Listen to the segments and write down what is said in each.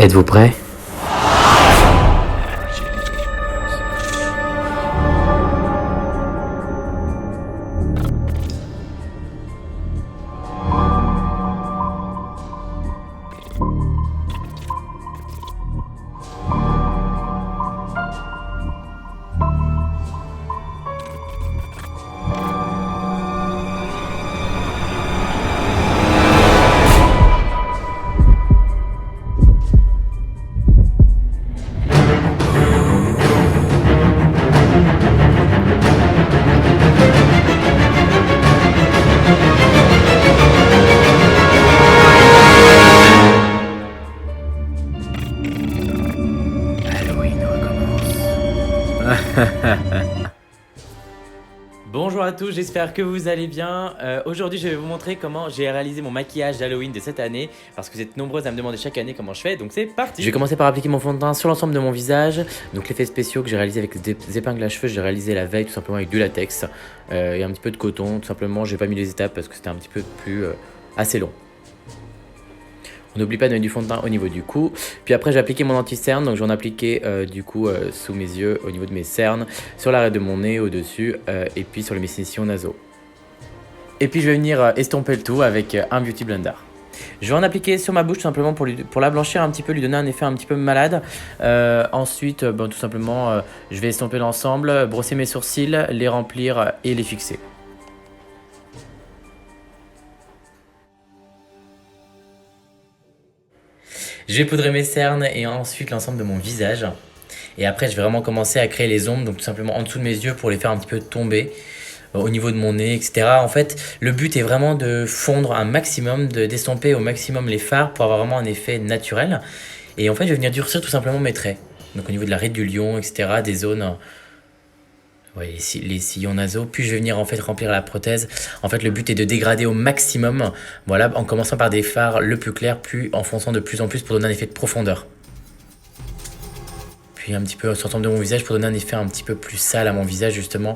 Êtes-vous prêts? Halloween recommence. Bonjour à tous, j'espère que vous allez bien. Aujourd'hui, je vais vous montrer comment j'ai réalisé mon maquillage d'Halloween de cette année, parce que vous êtes nombreuses à me demander chaque année comment je fais, donc c'est parti. Je vais commencer par appliquer mon fond de teint sur l'ensemble de mon visage. Donc l'effet spéciaux que j'ai réalisé avec des épingles à cheveux, j'ai réalisé la veille tout simplement avec du latex et un petit peu de coton. Tout simplement, j'ai pas mis les étapes parce que c'était un petit peu plus assez long. On n'oublie pas de mettre du fond de teint au niveau du cou. Puis après, j'ai appliqué mon anti-cerne. Donc, j'en ai appliqué sous mes yeux, au niveau de mes cernes, sur l'arrêt de mon nez, au-dessus, et puis sur les messinissions nasaux. Et puis, je vais venir estomper le tout avec un Beauty Blender. Je vais en appliquer sur ma bouche tout simplement pour la blanchir un petit peu, lui donner un effet un petit peu malade. Ensuite, tout simplement, je vais estomper l'ensemble, brosser mes sourcils, les remplir et les fixer. Je vais poudrer mes cernes et ensuite l'ensemble de mon visage. Et après, je vais vraiment commencer à créer les ombres, donc tout simplement en dessous de mes yeux pour les faire un petit peu tomber au niveau de mon nez, etc. En fait, le but est vraiment de fondre un maximum, d'estomper au maximum les fards pour avoir vraiment un effet naturel. Et en fait, je vais venir durcir tout simplement mes traits. Donc au niveau de la ride du lion, etc., des zones... Ouais, les sillons nasaux, puis je vais venir en fait remplir la prothèse. En fait, le but est de dégrader au maximum, voilà, en commençant par des fards le plus clair, puis en fonçant de plus en plus pour donner un effet de profondeur. Puis un petit peu sur l'ensemble de mon visage pour donner un effet un petit peu plus sale à mon visage justement.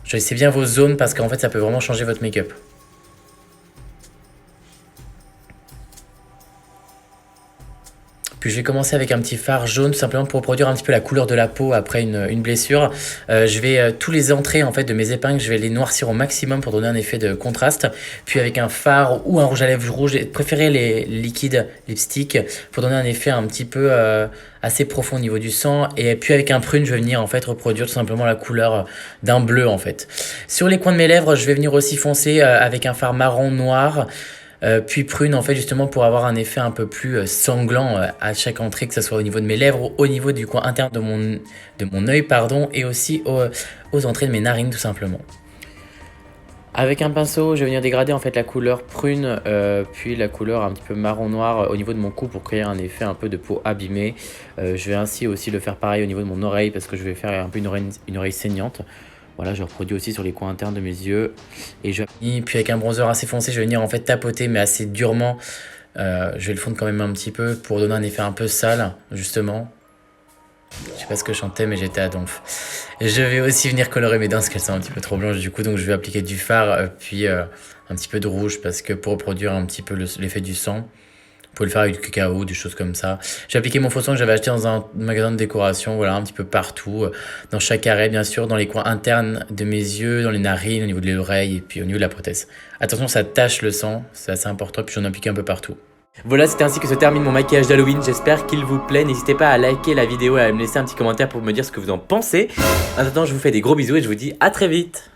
Choisissez bien vos zones parce qu'en fait ça peut vraiment changer votre make-up. Puis je vais commencer avec un petit fard jaune tout simplement pour produire un petit peu la couleur de la peau après une blessure. Je vais tous les entrées en fait de mes épingles, je vais les noircir au maximum pour donner un effet de contraste. Puis avec un fard ou un rouge à lèvres rouge, préférez les liquides lipstick pour donner un effet un petit peu assez profond au niveau du sang. Et puis avec un prune, je vais venir en fait reproduire tout simplement la couleur d'un bleu en fait. Sur les coins de mes lèvres, je vais venir aussi foncer avec un fard marron noir. Puis prune en fait justement pour avoir un effet un peu plus sanglant à chaque entrée, que ce soit au niveau de mes lèvres ou au niveau du coin interne de mon œil pardon, et aussi aux entrées de mes narines tout simplement. Avec un pinceau, je vais venir dégrader en fait la couleur prune, puis la couleur un petit peu marron noir au niveau de mon cou pour créer un effet un peu de peau abîmée. Je vais ainsi aussi le faire pareil au niveau de mon oreille parce que je vais faire un peu une oreille saignante. Voilà, je reproduis aussi sur les coins internes de mes yeux. Et puis avec un bronzer assez foncé, je vais venir en fait tapoter, mais assez durement. Je vais le fondre quand même un petit peu pour donner un effet un peu sale, justement. Je sais pas ce que je chantais, mais j'étais à donf. Je vais aussi venir colorer mes dents parce qu'elles sont un petit peu trop blanches du coup. Donc je vais appliquer du fard, puis un petit peu de rouge parce que pour reproduire un petit peu l'effet du sang. Vous pouvez le faire avec du cacao, des choses comme ça. J'ai appliqué mon faux sang que j'avais acheté dans un magasin de décoration, voilà, un petit peu partout. Dans chaque arrêt, bien sûr, dans les coins internes de mes yeux, dans les narines, au niveau de l'oreille et puis au niveau de la prothèse. Attention, ça tache le sang, c'est assez important, puis j'en ai appliqué un peu partout. Voilà, c'est ainsi que se termine mon maquillage d'Halloween, j'espère qu'il vous plaît. N'hésitez pas à liker la vidéo et à me laisser un petit commentaire pour me dire ce que vous en pensez. En attendant, je vous fais des gros bisous et je vous dis à très vite.